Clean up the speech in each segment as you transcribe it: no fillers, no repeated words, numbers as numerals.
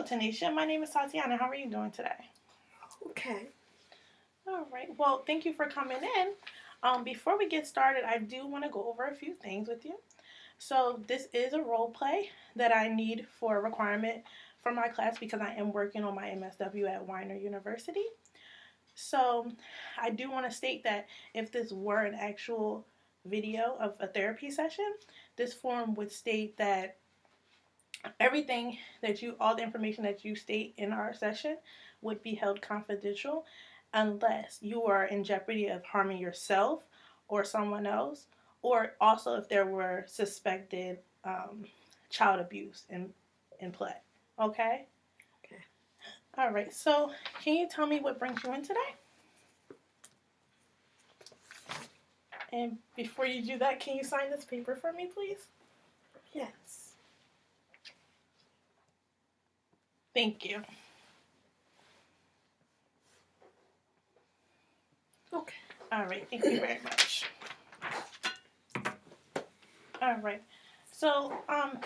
Tanisha. My name is Tatiana. How are you doing today? Okay. All right. Well, thank you for coming in. Before we get started, I do want to go over a few things with you. So, this is a role play that I need for a requirement for my class because I am working on my MSW at Weiner University. So, I do want to state that if this were an actual video of a therapy session, this form would state that all the information that you state in our session would be held confidential unless you are in jeopardy of harming yourself or someone else, or also if there were suspected child abuse in play. Okay? Okay. All right. So, can you tell me what brings you in today? And before you do that, can you sign this paper for me, please? Yes. Thank you. Okay. All right. Thank you very much. All right. So,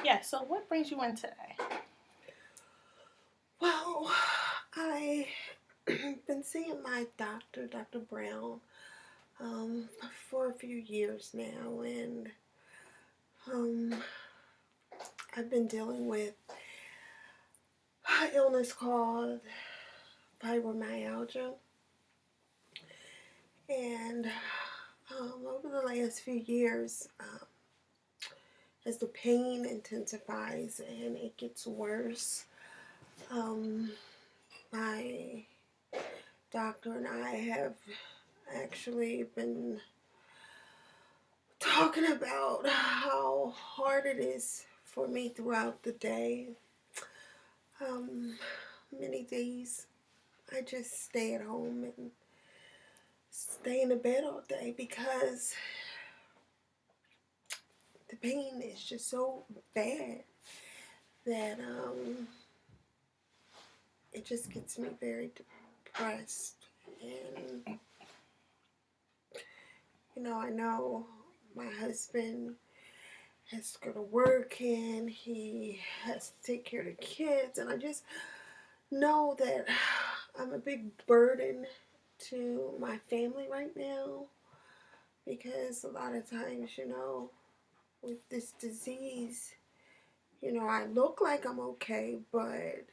yeah. So, what brings you in today? Well, I've been seeing my doctor, Dr. Brown, for a few years now, and um, I've been dealing with an illness called fibromyalgia, and over the last few years, as the pain intensifies and it gets worse, um, my doctor and I have actually been talking about how hard it is for me throughout the day. Um, Many days I just stay at home and stay in the bed all day because the pain is just so bad that it just gets me very depressed. And I know my husband has to go to work and he has to take care of the kids, and I just know that I'm a big burden to my family right now because a lot of times, with this disease, I look like I'm okay, but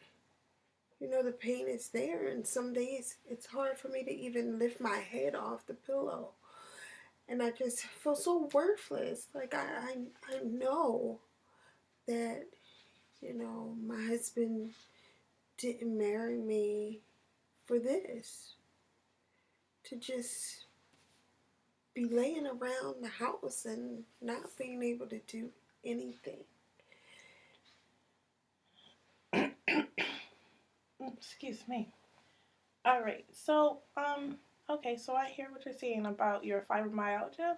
the pain is there, and some days it's hard for me to even lift my head off the pillow. And I just feel so worthless. Like I know that, my husband didn't marry me for this. To just be laying around the house and not being able to do anything. Excuse me. All right. So, okay. So I hear what you're saying about your fibromyalgia.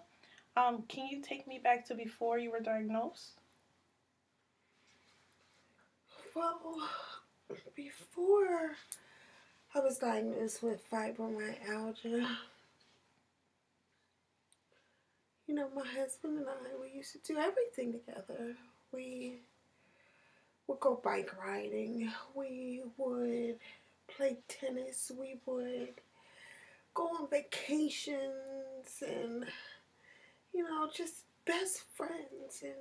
Can you take me back to before you were diagnosed? Well, before I was diagnosed with fibromyalgia, my husband and I, we used to do everything together. We would go bike riding. We would play tennis. We would go on vacations and, just best friends. And,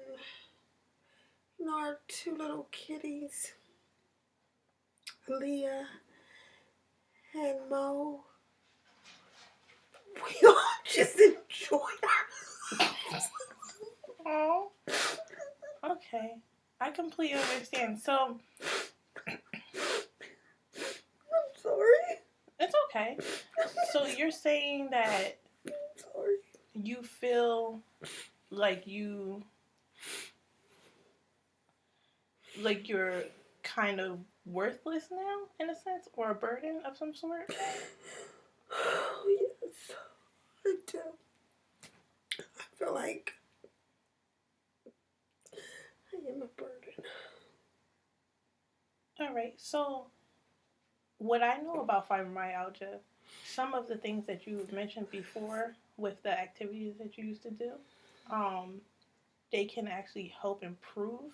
our two little kitties, Leah and Mo, we all just enjoyed ourselves. Oh, okay. I completely understand. So I'm sorry. it's okay. So you're saying that I'm sorry. you feel like you're kind of worthless now in a sense, or a burden of some sort. Oh, yes, I do. I feel like I am a burden. All right. So what I know about fibromyalgia, some of the things that you mentioned before with the activities that you used to do, um, they can actually help improve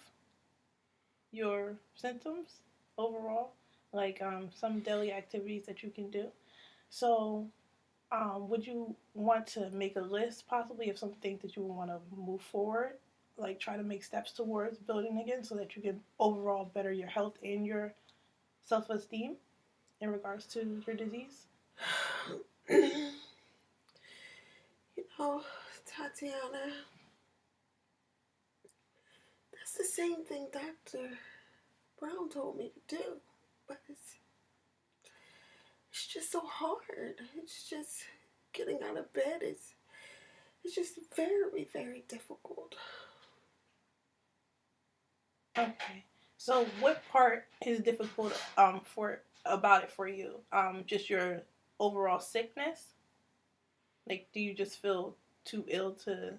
your symptoms. overall, like some daily activities that you can do. So, would you want to make a list possibly of some things that you would want to move forward, like try to make steps towards building again, so that you can overall better your health and your self-esteem in regards to your disease? You know, Tatiana, that's the same thing Dr. Brown told me to do, but it's just so hard. It's just getting out of bed is it's just very, very difficult. Okay. So, what part is difficult for about it for you? Just your overall sickness. Like, do you just feel too ill to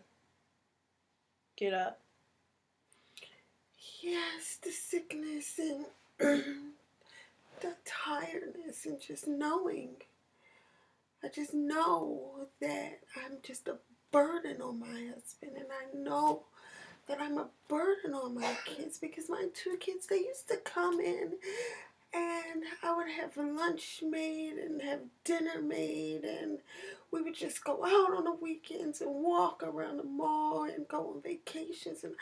get up? Yes, the sickness and the tiredness and just knowing. I just know that I'm just a burden on my husband, and I know that I'm a burden on my kids because my two kids, they used to come in and I would have lunch made and have dinner made, and we would just go out on the weekends and walk around the mall and go on vacations. And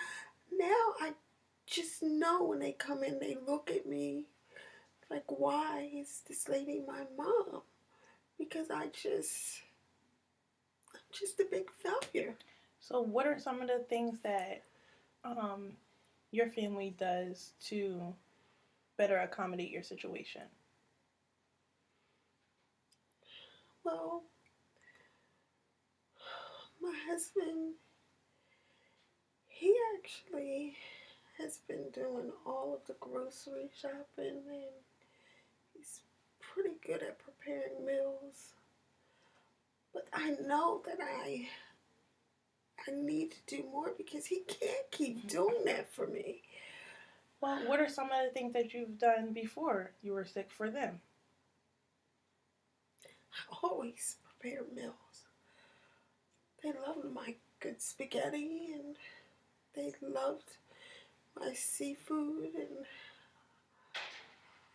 now I just know when they come in, they look at me like, why is this lady my mom? Because I'm just a big failure. So, what are some of the things that um, your family does to better accommodate your situation? Well, my husband, he actually has been doing all of the grocery shopping, and he's pretty good at preparing meals. But I know that I need to do more because he can't keep doing that for me. Well, what are some of the things that you've done before you were sick for them? I always prepare meals. They loved my good spaghetti, and they loved my seafood, and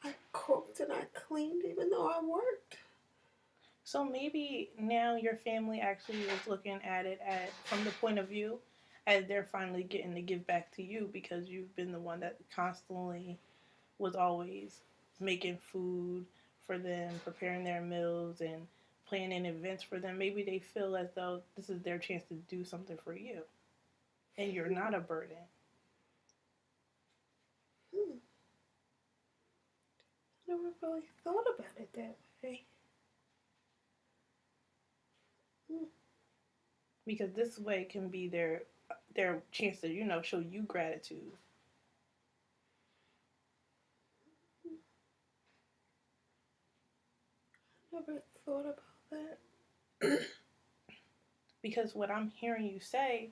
I cooked and I cleaned even though I worked. So maybe now your family actually is looking at it at from the point of view as they're finally getting to give back to you because you've been the one that constantly was always making food for them, preparing their meals and planning events for them. Maybe they feel as though this is their chance to do something for you and you're not a burden. Hmm, I never really thought about it that way. Hmm. Because this way can be their chance to, show you gratitude. Never thought about that. Because what I'm hearing you say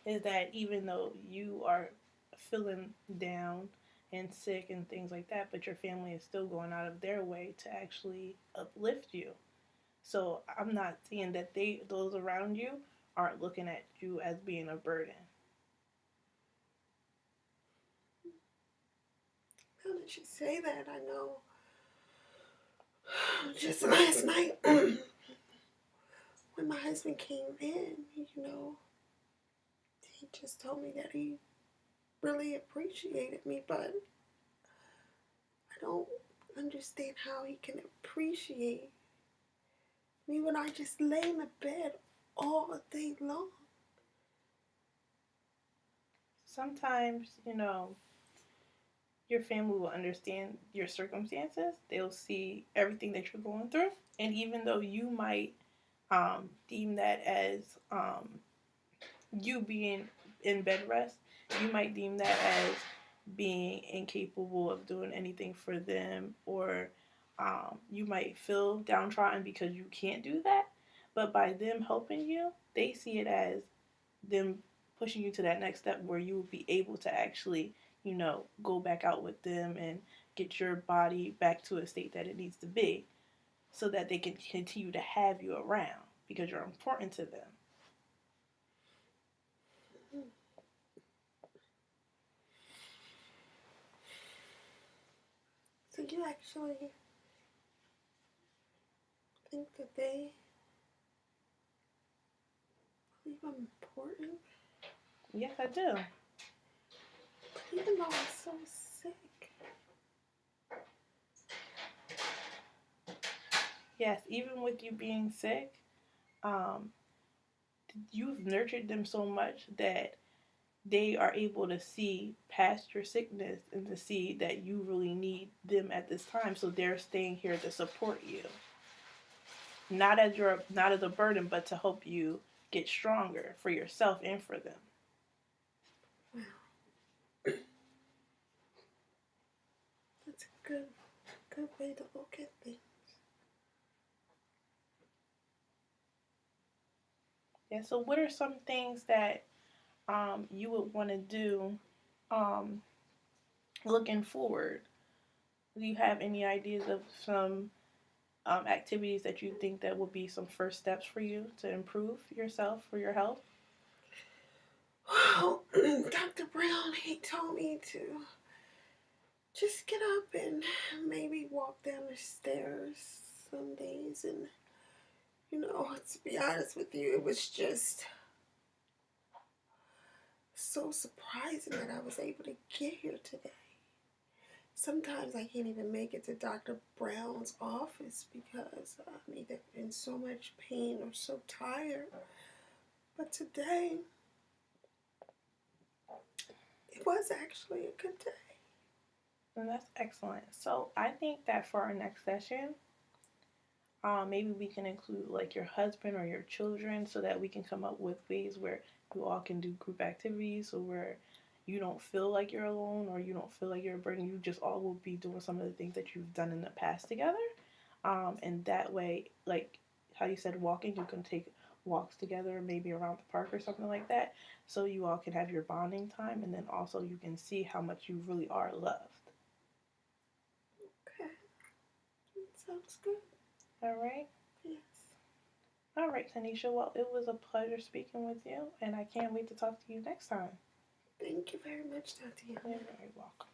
is that even though you are feeling down and sick and things like that, but your family is still going out of their way to actually uplift you. So I'm not seeing that those around you aren't looking at you as being a burden. Now that you say that, I know. Just last night, when my husband came in, he just told me that he really appreciated me, but I don't understand how he can appreciate me when I just lay in the bed all day long. Sometimes, your family will understand your circumstances. They'll see everything that you're going through. And even though you might deem that as you being in bed rest, you might deem that as being incapable of doing anything for them, or you might feel downtrodden because you can't do that. But by them helping you, they see it as them pushing you to that next step where you will be able to actually, go back out with them and get your body back to a state that it needs to be so that they can continue to have you around because you're important to them. you actually think that they believe I'm important? Yes, I do. Even though I'm so sick. Yes, even with you being sick, um, you've nurtured them so much that they are able to see past your sickness and to see that you really need them at this time. So they're staying here to support you, not as a burden, but to help you get stronger for yourself and for them. Wow, that's a good way to look at things. Yeah. So what are some things that you would want to do um, looking forward? Do you have any ideas of some activities that you think that would be some first steps for you to improve yourself for your health? Well, Dr. Brown, he told me to just get up and maybe walk down the stairs some days. And, to be honest with you, it was just so surprising that I was able to get here today. Sometimes I can't even make it to Dr. Brown's office because I'm either in so much pain or so tired. But today, it was actually a good day. And that's excellent. So I think that for our next session, maybe we can include like your husband or your children so that we can come up with ways where you all can do group activities or where you don't feel like you're alone or you don't feel like you're a burden. You just all will be doing some of the things that you've done in the past together. And that way, like how you said walking, you can take walks together, maybe around the park or something like that. So you all can have your bonding time and then also you can see how much you really are loved. Okay, that sounds good. All right. Yes. All right, Tanisha. Well, it was a pleasure speaking with you, and I can't wait to talk to you next time. Thank you very much, Tatiana. You're very welcome.